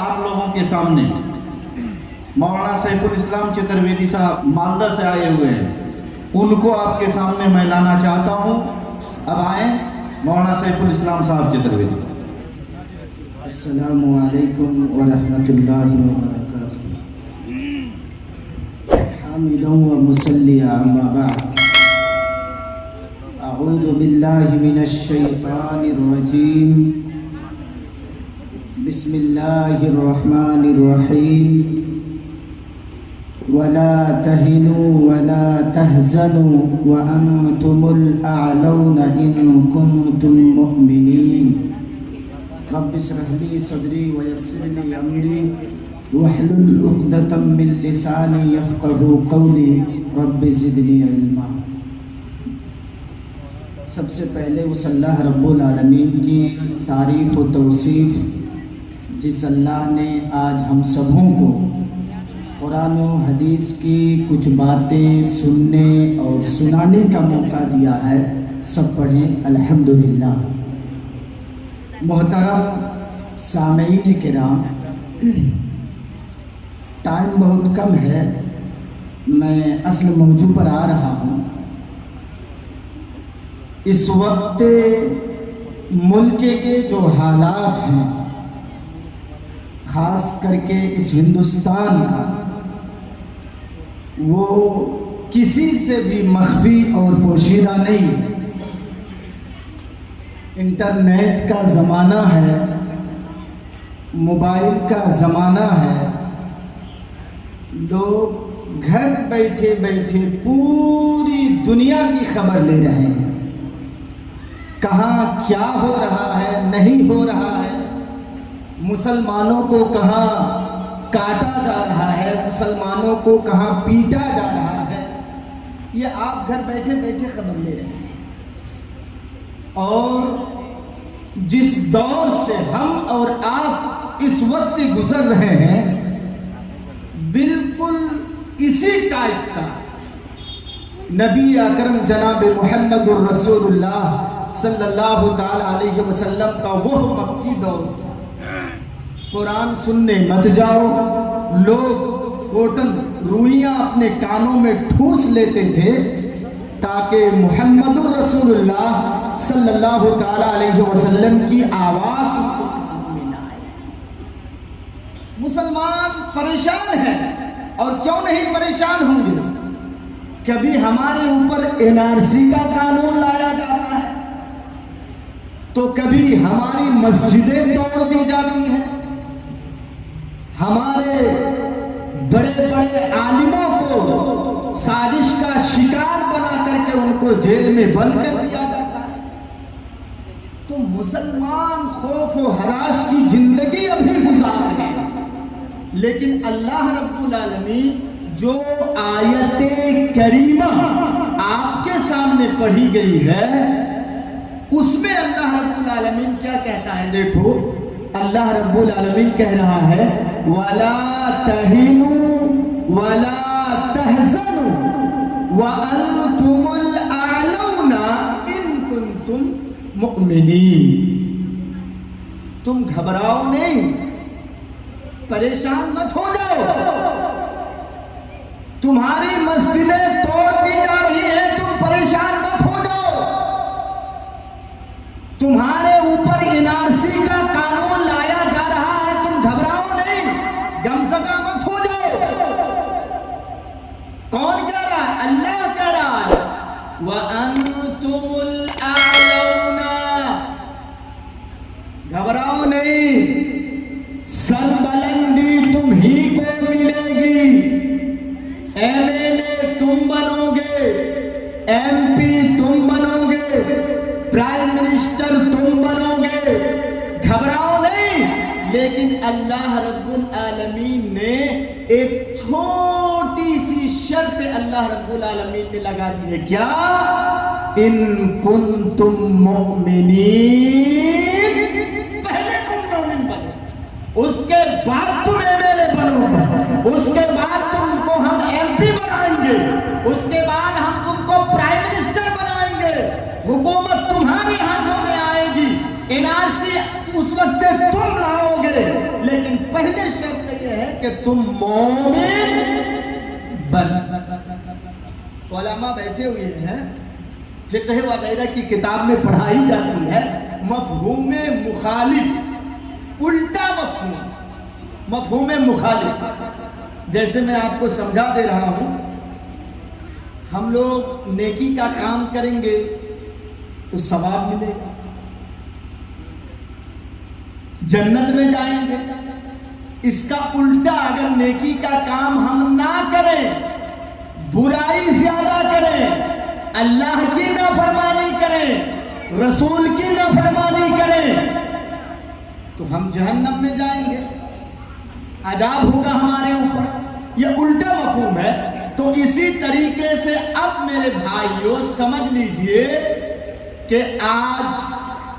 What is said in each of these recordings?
آپ لوگوں کے سامنے مولانا سیف الاسلام چترویدی صاحب مالدہ سے آئے ہوئے ہیں، ان کو آپ کے سامنے میں لانا چاہتا ہوں۔ اب آئیں مولانا سیف الاسلام صاحب چترویدی۔ السلام علیکم ورحمۃ اللہ وبرکاتہ۔ حامدا و مصلیا اما بعد، اعوذ باللہ من الشیطان الرجیم، بسم اللہ الرحمن الرحیم۔ ولا تهنوا ولا تحزنوا وأنتم الأعلون إن كنتم مؤمنين۔ رب اشرح لي صدري ويسر لي أمري واحلل عقدة من لساني يفقهوا قولي رب زدني علما۔ سب سے پہلے اس اللہ رب العالمین کی تعریف و توصیف جس اللہ نے آج ہم سبوں کو قرآن و حدیث کی کچھ باتیں سننے اور سنانے کا موقع دیا ہے، سب پڑھیں الحمدللہ۔ محترم سامعین کرام، ٹائم بہت کم ہے، میں اصل موضوع پر آ رہا ہوں۔ اس وقت ملک کے جو حالات ہیں، خاص کر کے اس ہندوستان کا، وہ کسی سے بھی مخفی اور پوشیدہ نہیں۔ انٹرنیٹ کا زمانہ ہے، موبائل کا زمانہ ہے، لوگ گھر بیٹھے بیٹھے پوری دنیا کی خبر لے رہے ہیں، کہاں کیا ہو رہا ہے نہیں ہو رہا ہے، مسلمانوں کو کہاں کاٹا جا رہا ہے، مسلمانوں کو کہاں پیٹا جا رہا ہے، یہ آپ گھر بیٹھے بیٹھے خبر لے رہے ہیں۔ اور جس دور سے ہم اور آپ اس وقت گزر رہے ہیں، بالکل اسی ٹائپ کا نبی اکرم جناب محمد الرسول اللہ صلی اللہ تعالی علیہ وسلم کا وہ مکی دور۔ قرآن سننے مت جاؤ، لوگ کوٹن روئیاں اپنے کانوں میں ٹھوس لیتے تھے تاکہ محمد الرسول اللہ صلی اللہ تعالی علیہ وسلم کی آواز میں نہ آئے۔ مسلمان پریشان ہیں، اور کیوں نہیں پریشان ہوں گے؟ کبھی ہمارے اوپر NRC کا قانون لایا جاتا ہے تو کبھی ہماری مسجدیں توڑ دی جاتی ہیں، ہمارے بڑے بڑے عالموں کو سازش کا شکار بنا کر کے ان کو جیل میں بند کر دیا جاتا ہے۔ تو مسلمان خوف و ہراس کی زندگی ابھی گزار رہے ہیں، لیکن اللہ رب العالمین جو آیت کریمہ آپ کے سامنے پڑھی گئی ہے، اس میں اللہ رب العالمین کیا کہتا ہے؟ دیکھو، اللہ رب العالمین کہہ رہا ہے وَلَا تَهِنُوا وَلَا تَحْزَنُوا وَأَنْتُمُ الْأَعْلَوْنَ إِن كُنْتُمْ مُؤْمِنِينَ۔ تم گھبراؤ نہیں، پریشان مت ہو جاؤ، تمہاری مسجدیں توڑ دی جا رہی ہیں، تم پریشان مت ہو جاؤ، تمہارے اوپر NRC کا قانون لایا جا رہا ہے، تم گھبراؤ نہیں، غمزدہ مت ہو جاؤ۔ کون کہہ رہا ہے؟ اللہ کہہ رہا ہے وَأَنْتُمُ الْأَعْلَوْنَ، گھبراؤ نہیں، سربلندی تم ہی کو ملے گی، MLA تم بنو گے، MP تم بنو گے، پرائم منسٹر تم بنو گے، گھبراؤ نہیں۔ لیکن اللہ رب العالمین نے ایک چھوٹی سی شرط اللہ رب العالمین نے لگا دی ہے، کیا؟ ان کنتم مؤمنین، پہلے تم مومن بنو، اس کے بعد تم MLA بنو گے، اس کے بعد تم کو ہم MP بنائیں گے، اس کے بعد ہم تم کو پرائم منسٹر بنائیں گے، حکومت تمہارے ہاتھوں میں آئے گی، NRC اس وقت تم لاؤ گے، لیکن پہلے شرط یہ ہے کہ تم مومن بن. علماء بیٹھے ہوئے ہیں، فقہ وغیرہ کی کتاب میں پڑھائی جاتی ہے مفہوم مخالف، الٹا مفہوم مخالف. جیسے میں آپ کو سمجھا دے رہا ہوں، ہم لوگ نیکی کا کام کریں گے تو ثواب ملے گا، جنت میں جائیں گے. اس کا الٹا اگر نیکی کا کام ہم نہ کریں، برائی زیادہ کریں، اللہ کی نافرمانی کریں، رسول کی نافرمانی کریں، تو ہم جہنم میں جائیں گے، عذاب ہوگا ہمارے اوپر. یہ الٹا مفہوم ہے. تو اسی طریقے سے اب میرے بھائیوں سمجھ لیجئے کہ آج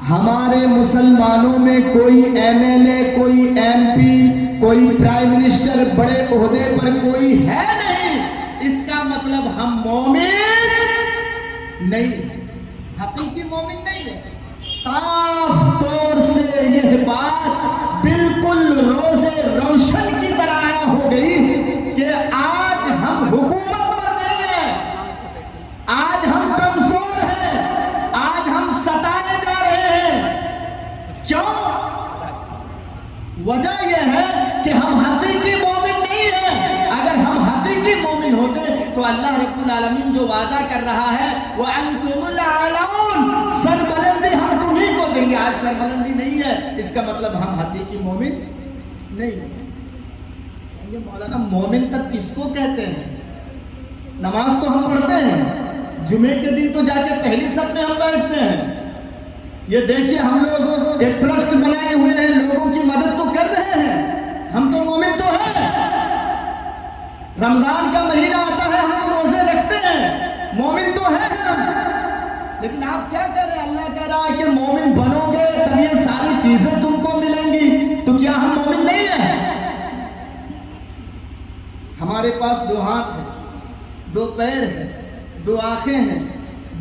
ہمارے مسلمانوں میں کوئی ایم ایل اے، کوئی ایم پی، کوئی پرائم منسٹر، بڑے عہدے پر کوئی ہے نہیں، اس کا مطلب ہم مومن نہیں، حقیقی مومن نہیں ہے. صاف طور سے یہ بات بالکل روزے روشن کی طرح ہو گئی کہ آج ہم حکومت پر نہیں ہیں، آج ہم کمزور ہیں، آج ہم ستائے جا رہے ہیں. کیوں؟ وجہ یہ ہے کہ ہم حقیقی مومن نہیں ہیں. اگر ہم حقیقی مومن ہوتے تو اللہ رب العالمین جو وعدہ کر رہا ہے وَأَنْتُمُ الْأَعْلَوْنَ، سربلندی ہم تمہیں کو دیں گے. آج سربلندی نہیں ہے، اس کا مطلب ہم حقیقی مومن نہیں ہیں. یہ مولانا مومن تب کس کو کہتے ہیں؟ نماز تو ہم پڑھتے ہیں، جمعے کے دن تو جا کے پہلی صف میں ہم بیٹھتے ہیں. یہ دیکھیے ہم لوگ ایک ٹرسٹ بنائے ہوئے ہیں، لوگوں کی مدد تو کر رہے ہیں، ہم تو مومن تو ہیں. رمضان کا مہینہ آتا ہے، ہم تو روزے رکھتے ہیں، مومن تو ہیں ہم. لیکن آپ کیا کہہ رہے ہیں؟ اللہ کہہ رہا ہے کہ مومن بنو گے تب یہ ساری چیزیں تم کو ملیں گی. تو کیا ہم مومن نہیں ہیں؟ ہمارے پاس 2 ہاتھ ہیں، 2 پیر ہیں، 2 آنکھیں ہیں،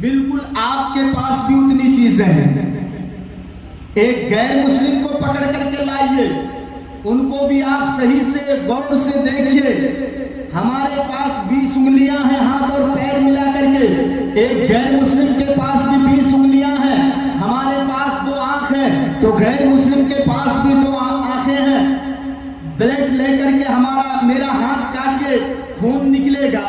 بالکل آپ کے پاس بھی اتنی چیزیں ہیں. ایک غیر مسلم کو پکڑ کر کے لائیے، ان کو بھی آپ صحیح سے غور سے دیکھیے. ہمارے پاس 20 انگلیاں ہیں ہاتھ اور پیر ملا کر کے، ایک غیر مسلم کے پاس بھی 20 انگلیاں ہیں. ہمارے پاس 2 آنکھ ہیں تو غیر مسلم کے پاس بھی 2 آنکھیں ہیں. بلیڈ لے کر کے میرا ہاتھ کاٹ کے خون نکلے گا،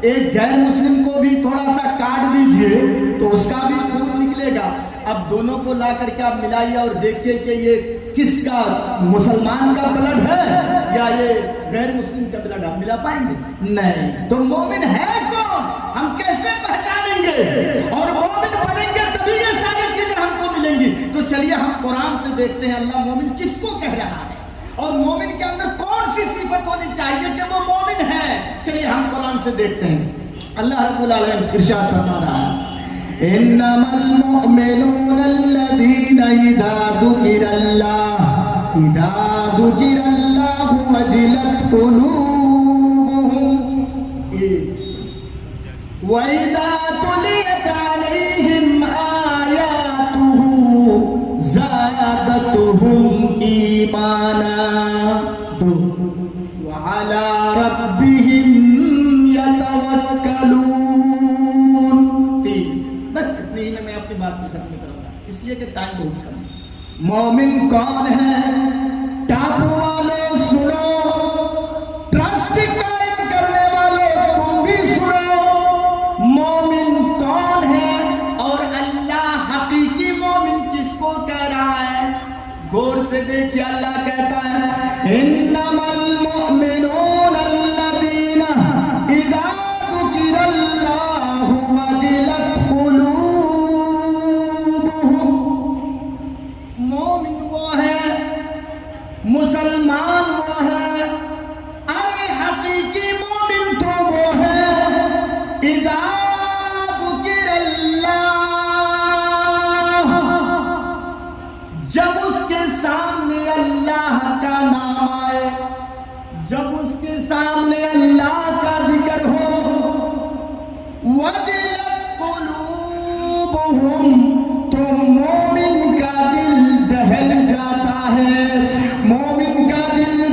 ایک غیر مسلم کو بھی تھوڑا سا کاٹ دیجئے تو اس کا بھی خون نکلے گا. اب دونوں کو لا کر کے آپ ملائیے اور دیکھیے کہ یہ کس کا، مسلمان کا بلڈ ہے یا یہ غیر مسلم کا بلڈ. آپ ملا پائیں گے؟ نہیں. تو مومن ہے کون؟ ہم کیسے پہچانیں گے؟ اور مومن بنیں گے تبھی یہ ساری چیزیں ہم کو ملیں گی. تو چلیے ہم قرآن سے دیکھتے ہیں اللہ مومن کس کو کہہ رہا ہے اور مومن کے اندر کون سی صفت ہونی چاہیے کہ وہ مومن ہے. چلیے ہم قرآن سے دیکھتے ہیں. اللہ رب العالمین ارشاد فرما رہا ہے انما المؤمنون الذين اذا ذكر الله وجلت قلوبهم واذا تليت عليهم آياته زادتهم ایمانا وعلى ربهم يتوکلون. بس اتنے ہی میں اپنی بات کو ختم کروں گا اس لیے کہ ٹائم بہت کم ہے. مومن کون ہے؟ ٹاپو والوں سنو، ٹرسٹ قائم کرنے والوں تم بھی سنو. مومن کون ہے اور اللہ حقیقی مومن کس کو کہہ رہا ہے؟ غور سے دیکھیے. اللہ کہتا ہے انما المؤمنون الذین اذا ذکر اللہ وجلت قلوبهم. مومن وہ ہے، مسلمان وہ ہے، ارے حقیقی مومن تو وہ ہے اذا ذکر اللہ، جب اس کے سامنے اللہ کا نام آئے، جب اس کے سامنے اللہ کا ذکر ہو. وجلت قلوبهم، تو مومن کا دل دہل جاتا ہے، مومن کا دل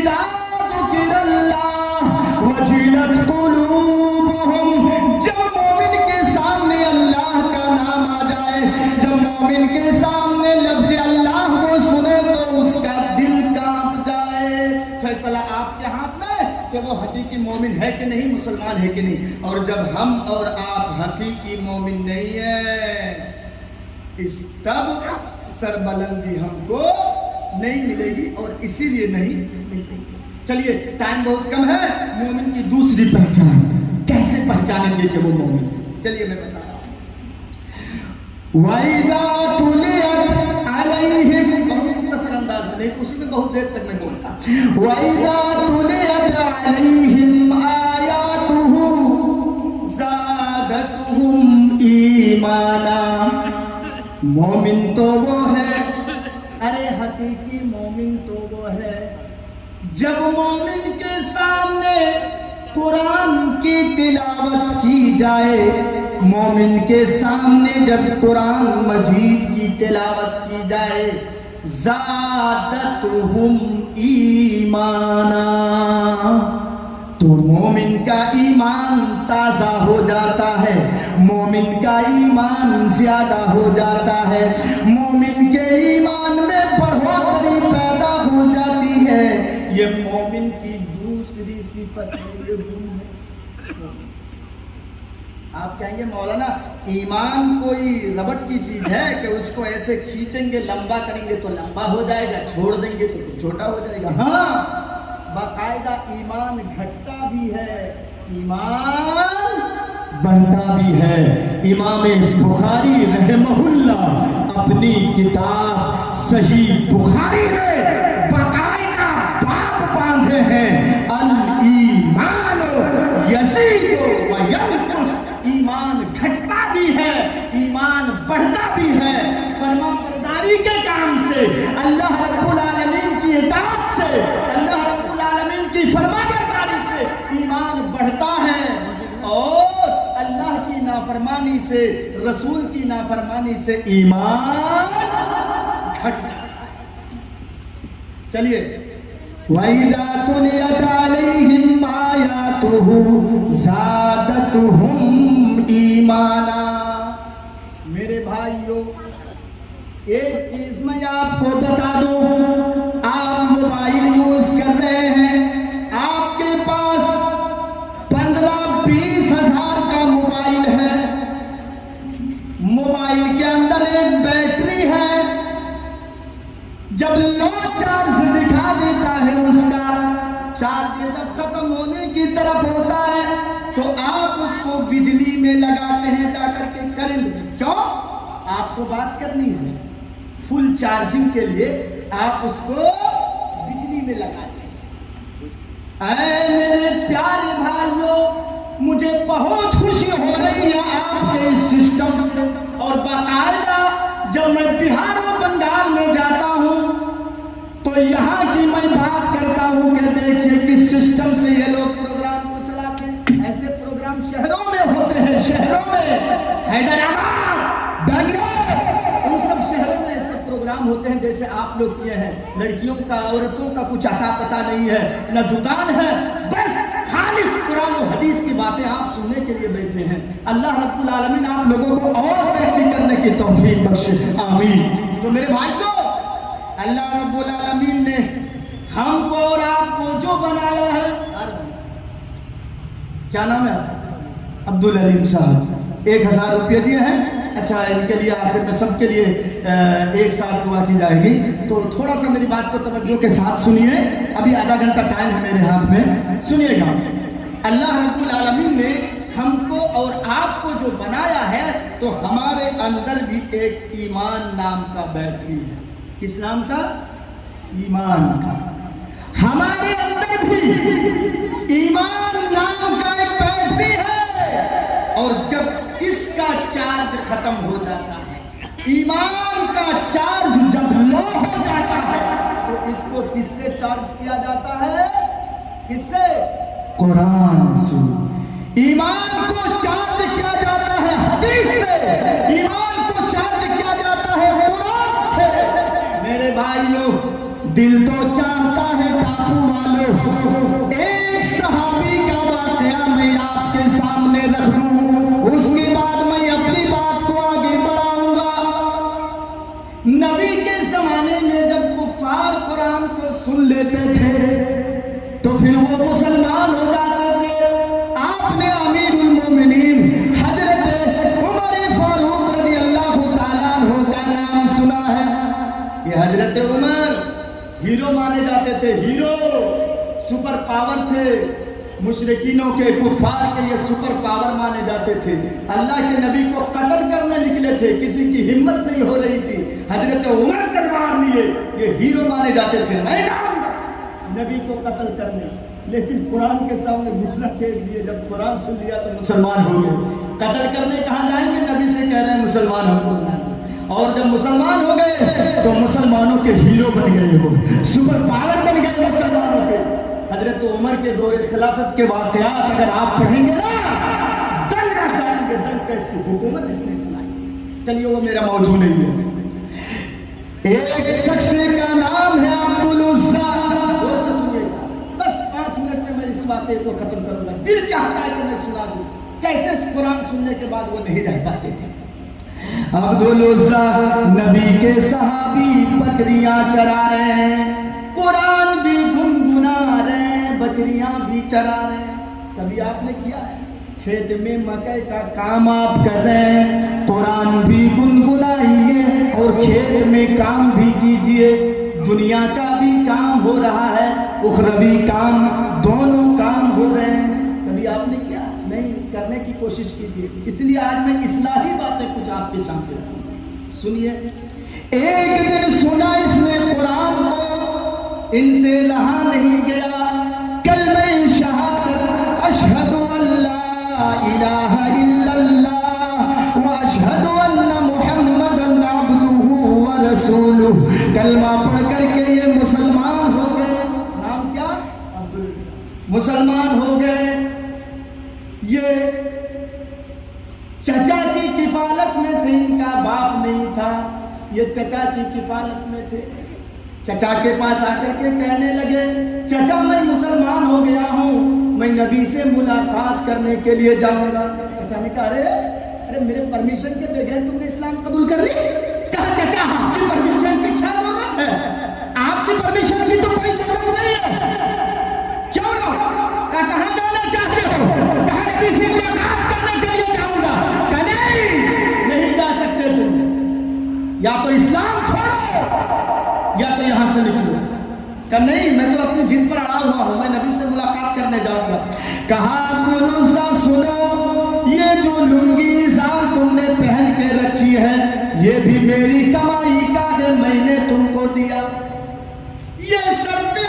اذا ذکر اللہ وجلت قلوبہم، جب مومن کے سامنے اللہ کا نام آ جائے، جب مومن کے سامنے لفظ اللہ کو سنے تو اس کا دل کانپ جائے۔ فیصلہ آپ کے ہاتھ میں کہ وہ حقیقی مومن ہے کہ نہیں، مسلمان ہے کہ نہیں۔ اور جب ہم اور آپ حقیقی مومن نہیں ہیں، اس تب سربلندی ہم کو نہیں ملے گی، اور اسی لیے نہیں ملے گی۔ چلیے ٹائم بہت کم ہے، مومن کی دوسری پہچان کیسے پہچانیں گے کہ وہ مومن ہے؟ چلیے میں بتا رہا ہوں۔ وَإِذَا تُلِيَتْ عَلَيْهِمْ، بہت مختصر انداز میں، نہیں تو اسی میں بہت دیر تک میں بولتا۔ وَإِذَا تُلِيَتْ عَلَيْهِمْ آيَاتُهُ زَادَتْهُمْ ایمانا۔ مومن تو وہ ہے، ارے حقیقی مومن تو وہ ہے جب مومن کے سامنے قرآن کی تلاوت کی جائے، مومن کے سامنے جب قرآن مجید کی تلاوت کی جائے، زادتہم ایمانا، تو مومن کا ایمان تازہ ہو جاتا ہے، مومن کا ایمان زیادہ ہو جاتا ہے، مومن کے ایمان میں بڑھوتری پیدا ہو جاتی ہے۔ یہ مومن کی دوسری صفت ہے، یہ گن ہے۔ آپ کہیں گے مولانا ایمان کوئی ربڑ کی چیز ہے کہ اس کو ایسے کھینچیں گے، لمبا کریں گے تو لمبا ہو جائے گا، چھوڑ دیں گے تو چھوٹا ہو جائے گا؟ ہاں، باقاعدہ ایمان گھٹتا بھی ہے، ایمان بڑھتا بھی ہے۔ امام بخاری رحمہ اللہ اپنی کتاب صحیح بخاری میں باقاعدہ باب باندھے ہیں، الایمان یزید و ینقص، ایمان گھٹتا بھی ہے، ایمان بڑھتا بھی ہے۔ فرما برداری کے کام سے، اللہ رب العالمین کی اطاعت سے، اللہ رب العالمین کی فرما برداری سے ایمان بڑھتا ہے، اور اللہ کی نافرمانی سے، رسول کی نافرمانی سے ایمان گھٹ جاتا ہے۔ چلیے وَإِذَا تُلِيَتْ عَلَيْهِمْ آيَاتُهُ زَادَتْهُمْ ایمانا۔ میرے بھائیوں، ایک چیز میں آپ کو بتا دوں، آپ موبائل یوز کر رہے ہیں، آپ کے پاس 15-20 ہزار کا موبائل ہے، موبائل کے اندر ایک بیٹری ہے، جب لو چارج دکھا دیتا ہے، اس کا چارج جب ختم ہونے کی طرف ہوتا ہے تو آپ اس کو بجلی میں لگاتے ہیں، جا کر کے کرنٹ میں۔ کیوں؟ آپ کو بات کرنی ہے، فل چارجنگ کے لیے آپ اس کو بجلی میں لگاتے ہیں۔ اے میرے پیارے بھائیوں، مجھے بہت خوشی ہو رہی ہے آپ کے اس سسٹم سے، اور باقاعدہ جب میں بہار و بنگال میں جاتا ہوں تو یہاں کی میں بات کرتا ہوں کہ دیکھیے کس سسٹم سے یہ لوگ پروگرام کو چلاتے ہیں۔ ایسے پروگرام شہروں میں ہوتے ہیں، شہروں میں، حیدرآباد، بنگلور، ان سب شہروں میں ایسے پروگرام ہوتے ہیں جیسے آپ لوگ کیے ہیں۔ لڑکیوں کا، عورتوں کا کچھ اتا پتہ نہیں ہے، نہ دکان ہے، بس خالص قرآن و حدیث کی باتیں آپ سننے کے لیے بیٹھے ہیں۔ اللہ رب العالمین آپ لوگوں کو اور ترقی کرنے کی توفیق بخشے، آمین۔ تو میرے بھائی کو اللہ رب العالمین نے ہم کو اور آپ کو جو بنایا ہے، کیا نام ہے آپ؟ عبدالعلیم صاحب، 1000 روپیہ دیے ہیں۔ اچھا، ان کے لیے آخر میں سب کے لیے ایک ساتھ دعا کی جائے گی، تو تھوڑا سا میری بات کو توجہ کے ساتھ سنیے، ابھی آدھا گھنٹہ ٹائم ہے میرے ہاتھ میں، سنیے گا۔ اللہ رب العالمین نے ہم کو اور آپ کو جو بنایا ہے تو ہمارے اندر بھی ایک ایمان نام کا بیٹری ہے۔ کس نام کا؟ ایمان کا۔ ہمارے اندر بھی ایمان نام کا ایک بیٹری ہے، اور جب اس کا چارج ختم ہو جاتا ہے، ایمان کا چارج جب لو ہو جاتا ہے تو اس کو کس سے چارج کیا جاتا ہے؟ کس سے؟ قرآن سے۔ ایمان کو چارج کیا جاتا ہے حدیث سے، ایمان کو چارج کیا جاتا ہے قرآن سے۔ میرے بھائیوں، دل تو چاہتا ہے ٹاپو والوں ایک صحابی کا واقعہ میں آپ کے سامنے رکھ دوں، اس کے بعد میں اپنی بات کو آگے بڑھاؤں گا۔ نبی کے زمانے میں جب کفار قرآن کو سن لیتے تھے تو پھر وہ مسلمان ہو جاتے تھے۔ آپ نے امیر المومنین حضرت عمر فاروق رضی اللہ تعالیٰ عنہ کا نام سنا ہے کہ حضرت عمر ہیرو مانے جاتے تھے، ہیرو، سپر پاور تھے، مشرکینوں کے کفار کے یہ سپر پاور مانے جاتے تھے۔ اللہ کے نبی کو قتل کرنے نکلے تھے، کسی کی ہمت نہیں ہو رہی تھی، حضرت عمر تلوار لیے یہ ہیرو مانے جاتے تھے، میں جاؤں گا نبی کو قتل کرنے۔ لیکن قرآن کے سامنے گھٹنا ٹیک دیے، جب قرآن سن لیا تو مسلمان ہو گئے۔ قتل کرنے کہاں جائیں گے؟ نبی سے کہہ رہے ہیں مسلمان ہو گئے، اور جب مسلمان ہو گئے تو مسلمانوں کے ہیرو بن گئے، وہ سپر پاور بن گئے مسلمانوں کے۔ حضرت عمر کے دور خلافت کے واقعات اگر آپ پڑھیں گے نا دنگ رہ جائیں گے، دنگ کیسی حکومت اس نے چلائی۔ چلیے وہ میرا موضوع نہیں ہے۔ ایک شخص کا نام ہے عبدالعزیٰ، غور سے سنیے گا، بس 5 منٹ میں اس واقعے کو ختم کروں گا، دل چاہتا ہے کہ میں سنا دوں کیسے قرآن سننے کے بعد وہ نہیں رہ پاتے تھے۔ عبدالعزیٰ نبی کے صحابی بکریاں چرا رہے ہیں، قرآن بھی گنگنا رہے ہیں، بکریاں بھی چرا رہے ہیں۔ کبھی آپ نے کیا ہے کھیت میں مکئی کا کام آپ کر رہے ہیں، قرآن بھی گنگنائیے اور کھیت میں کام بھی کیجئے، دنیا کا بھی کام ہو رہا ہے، اخروی کام، دونوں کام ہو رہے ہیں۔ کبھی آپ نے کیا؟ نہیں کرنے کی کوشش کیجیے۔ اس لیے آج میں اصلاحی باتیں کچھ آپ کے سامنے رکھوں، سنیے۔ ایک دن سنا اس نے قرآن کو، ان سے رہا نہیں گیا، کلمہ شہادت اشہد ان لا الہ الا اللہ واشہد ان محمدًا عبدہ ورسولہ، کلمہ پڑھ کر کے یہ مسلمان ہو گئے۔ نام کیا؟ عبدالعزیٰ۔ مسلمان ہو گئے۔ یہ چچا کی کفالت میں تھے، ان کا باپ نہیں تھا، یہ چچا کی کفالت میں تھے۔ چچا کے پاس آ کر کے کہنے لگے، چچا میں مسلمان ہو گیا ہوں، میں نبی سے ملاقات کرنے کے لیے جاؤں گا۔ چچا نے کہا ارے میرے پرمیشن کے بغیر تم نے اسلام قبول کر لی؟ کہا چچا آپ کی پرمیشن کی کیا ضرورت ہے؟ آپ کی پرمیشن کی تو کوئی ضرورت نہیں ہے، کیوں نہ؟ کہاں جانا چاہتے ہو؟ کہا نبی سے ملاقات کرنے کے لیے جاؤں گا۔ کہا نہیں جا سکتے تم، یا تو اسلام چھوڑو یا تو یہاں سے نکلو۔ کہا نہیں میں تو اپنی جن پر اڑا ہوا ہوں، میں نبی سے ملاقات کرنے جاؤں گا۔ کہا عبدالعزیٰ سنو، یہ جو لنگی زال تم نے پہن کے رکھی ہے یہ بھی میری کمائی کا ہے، میں نے تم کو دیا۔ یہ سر پہ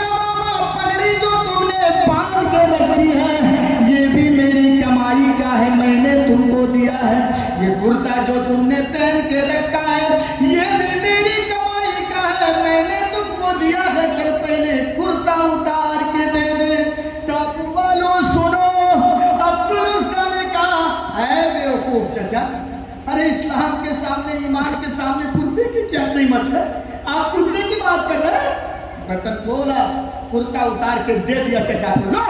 پگڑی جو تم نے باندھ کے رکھی ہے یہ بھی میری کمائی کا ہے، میں نے تم کو دیا ہے۔ یہ کرتا جو تم نے پہن کے رکھا ہے یہ بھی میری کمائی کا ہے، میں نے تم کو دیا ہے، چل پہلے کرتا اتار کے دے دے۔ ٹاپو والوں سنو، عبدالعزیٰ نے کہا اے بیوقوف چچا، ارے اسلام کے سامنے، ایمان کے سامنے کرتے کی کیا قیمت ہے؟ آپ کرتے کی بات کر رہے ہیں؟ برتن بولا، کرتا اتار کے دے دیا چچا کو۔ نو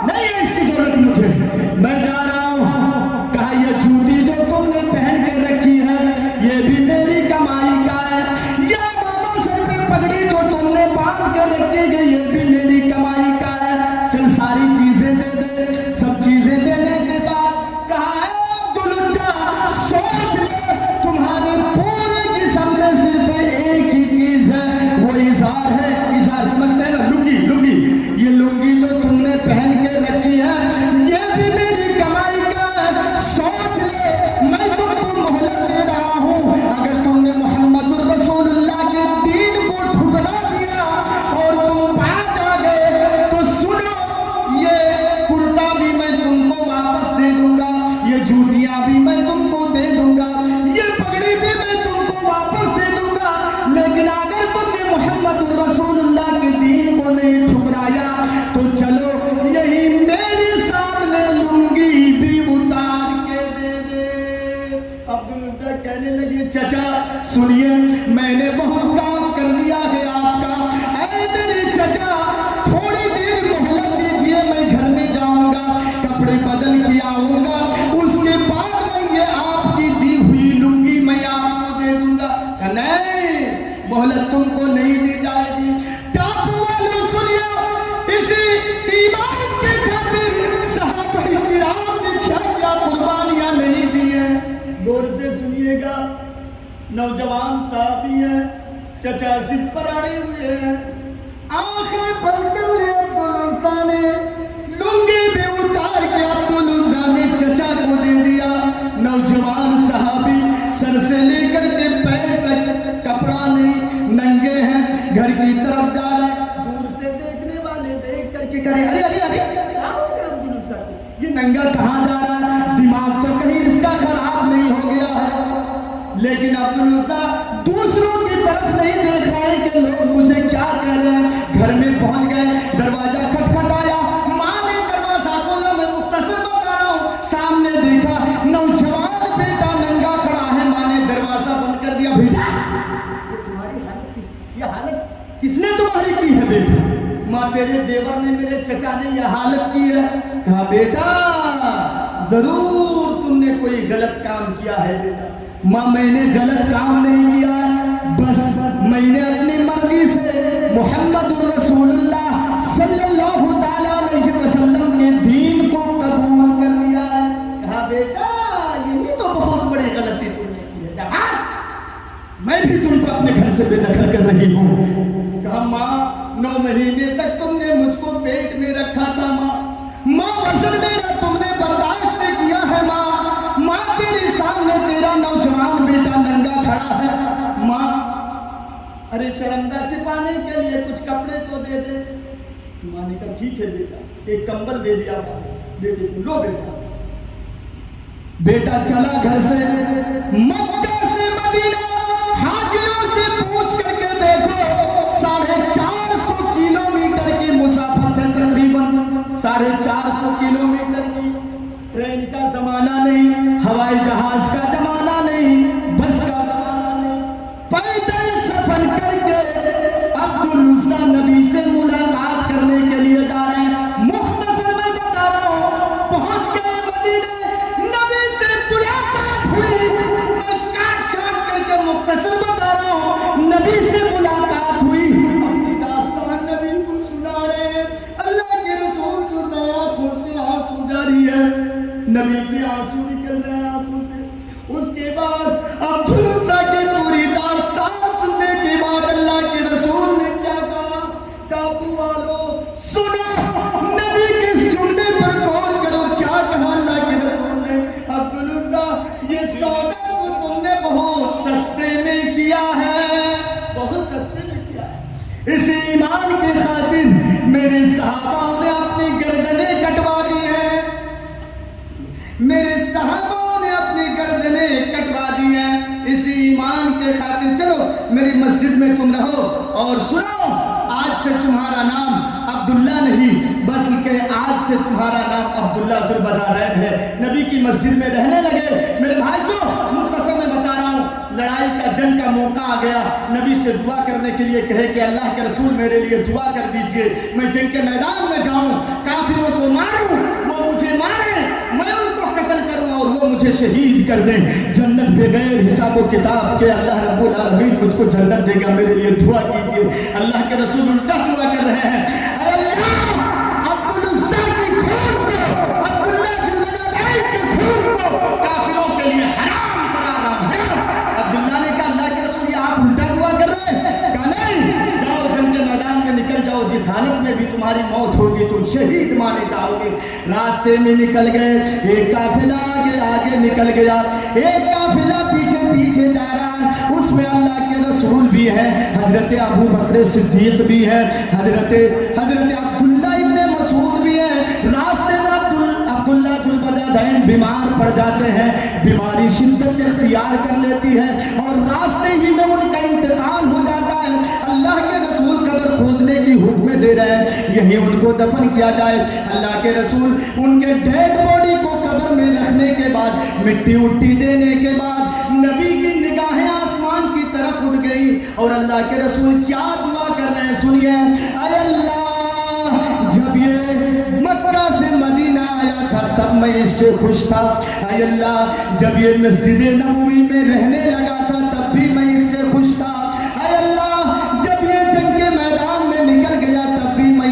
نہیں ہے اس کی ضرورت مجھے، میں جا رہا ہوں۔ کہا یہ جوتی جو تم نے پہن کے رکھی ہے یہ بھی میری کمائی کا ہے، یا ماما سر پہ پگڑی جو تم نے باندھ کے رکھی ہے یہ بھی میری کمائی کا ہے، چل ساری چیزیں دے دے۔ سب چیزیں دینے کے بعد کہا عبدالعزیٰ سوچ لے، تمہارے پورے جسم میں صرف ایک ہی چیز ہے، وہ اظہار ہے۔ اظہار سمجھتے ہیں نا، لنگی، لنگی، یہ لنگی جو تم نے پہن کے رکھی ہے یہ بھی میری کمائی کا ہے، سوچ لے میں تم کو مہلت دے رہا ہوں، اگر تم نے محمد الرسول اللہ کے دین کو ٹھکرا دیا اور تم ایمان کے خاطر صحابہ کرام نے کیا کیا قربانیاں نہیں دی ہیں. غور سے سنیے گا. نوجوان صحابی ہیں, چچا ضد پر اڑے ہوئے ہیں. آنکھیں بند کر لے عبدالعزیز نے, لنگی بھی اتار کے عبدالعزیز نے چچا کو دے دیا. نوجوان صحابی سر سے لے کر کے پیر تک کپڑا نہیں, ننگے ہیں, گھر کی طرف جا رہے ہیں. دور سے دیکھنے والے دیکھ کر کے کہے ارے ارے ارے کیا ہو گیا عبدالعزیز, یہ ننگا کہاں جا رہا ہے, دماغ تو کہیں اس کا خراب نہیں ہو گیا ہے. لیکن عبدالعزیز دوسروں کی طرف نہیں دیکھ رہے ہیں کہ لوگ مجھے کیا کہہ رہے ہیں. گھر میں پہنچ گئے, دروازہ کھٹکھٹایا, ماں نے دروازہ کھولا. میں مختصر بتا رہا ہوں. سامنے دیکھا نوجوان بیٹا ننگا کھڑا ہے. ماں نے دروازہ بند کر دیا. بیٹا یہ حالت کس نے تمہاری کی ہے بیٹا؟ ماں تیرے دیور نے, میرے چچا نے یہ حالت کی ہے. کہا بیٹا ضرور تم نے کوئی غلط کام کیا ہے بیٹا. ماں میں نے غلط کام نہیں کیا ہے, بس میں نے اپنی مرضی سے محمد رسول اللہ صلی اللہ تعالیٰ علیہ وسلم کے دین کو قبول کر لیا ہے. کہا بیٹا یہ تو بہت بڑی غلطی تم نے کی ہے. جہاں میں بھی تم کو اپنے گھر سے بے دخل کر رہی ہوں. کہا ماں 9 مہینے تک تم نے مجھ کو پیٹ میں رکھا تھا. ماں وزن میرا تم نے برداشت کیا ہے. ماں تیرے سامنے تیرا نوجوان بیٹا ننگا کھڑا ہے. ماں ارے شرمگاہ چھپانے کے لیے کچھ کپڑے تو دے دے. ماں نے کہا ٹھیک ہے بیٹا, ایک کمبل دے دیا بیٹے کو. لو بیٹا. بیٹا چلا گھر سے, مکہ سے مدینہ. حاجیوں سے پوچھ کر کے دیکھو 450 کلومیٹر کی مسافت ہے تقریباً. 450 کلومیٹر کی. ٹرین کا زمانہ نہیں, ہوائی جہاز کا زمانہ نہیں, بس کا زمانہ نہیں. پیدل سفر کر کے عبدالعزیز نبی سے ملاقات کرنے کے لیے جا رہے ہیں. مختصر میں بتا رہا ہوں. پہنچ گئے مدینے, نبی سے ملاقات ہوئی. میں کاٹ چھانٹ کر کے مختصر بتا رہا ہوں. نبی سے ملاقات ہوئی, اپنی داستان نبی کو سنا رہے ہیں. اللہ کے رسول سن رہے ہیں, آنکھوں سے آنسو جاری ہے. نبی کے آنسو نکل رہے ہیں آنکھوں سے. اس کے بعد عبدالعزیز کی پوری داستان سننے کے بعد اللہ کے رسول نے کیا کہا؟ ٹاپو والو سنو, نبی کے اس جملے پر غور کرو. کیا کہا اللہ کے رسول نے؟ عبدالعزیز یہ سودا تو تم نے بہت سستے میں کیا ہے, بہت سستے میں کیا ہے. اس ایمان کے خاطر میرے صحابہ نے اپنی گردنیں کٹوا دی ہیں. میرے صحابہ نے اپنی گردنیں کٹوا دی ہیں اس ایمان کے خاطر. چلو میری مسجد میں تم رہو اور سنو, آج سے تمہارا نام عبداللہ نہیں بلکہ آج سے تمہارا نام عبداللہ ذوالبجالین ہے. نبی کی مسجد میں رہنے لگے. میرے بھائیوں مختصر میں بتا رہا ہوں, لڑائی کا جنگ کا موقع آ گیا. نبی سے دعا کرنے کے لیے کہے کہ اللہ کے رسول میرے لیے دعا کر دیجئے, میں جنگ کے میدان میں جاؤں, کافروں کو ماروں, وہ مجھے مارے, میں ان کو قتل کروں اور وہ مجھے شہید کر دیں. جنت بغیر حساب و کتاب کے اللہ رب العالمین مجھ کو جنت دے گا, میرے لیے دعا کیجئے. اللہ کے رسول الٹا دعا کر رہے ہیں, اے اللہ عبدالعزیز کی خون کو, عبداللہ ذوالبجالین کے خون کو کافروں کے لیے حرام قرار رہا ہے. عبداللہ نے کہا اللہ کے رسول یہ آپ الٹا دعا کر رہے ہیں؟ کہا نہیں, جاؤ جنگ کے میدان میں نکل جاؤ, جس حالت میں بھی تمہاری موت ہوگی تم شہید مانے جاؤ گے. راستے میں نکل گئے, ایک قافلہ آگے آگے نکل گیا, ایک قافلہ پیچھے پیچھے جا رہا ہے. اس میں اللہ کے رسول بھی ہیں, حضرت ابو بکر صدیق بھی ہے, حضرت عبداللہ ابن مسعود بھی ہے. راستے میں عبداللہ ذوالبجالین بیمار پڑ جاتے ہیں, بیماری شدت اختیار کر لیتی ہے اور راستے ہی میں ان کا انتقال ہو جاتا ہے. اللہ کے رسول قبر کھودنے کی حکم دے رہے ہیں, یہی ان کو دفن کیا جائے. اللہ کے رسول ان کے ڈیڈ باڈی کو قبر میں رکھنے کے بعد, مٹی اٹھی دینے کے بعد, نبی کی نگاہیں آسمان کی طرف اٹھ گئی اور اللہ کے رسول کیا دعا کر رہے ہیں سنیے. اے اللہ جب یہ مکہ سے مدینہ آیا تھا تب میں اس سے خوش تھا. اے اللہ جب یہ مسجد نبوی میں رہنے لگا تھا تب بھی میں اس سے خوش تھا. اے اللہ جب یہ جنگ کے میدان میں نکل گیا تب بھی میں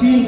3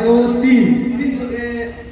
2 300।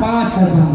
5000।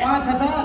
5000?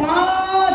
5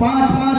5-5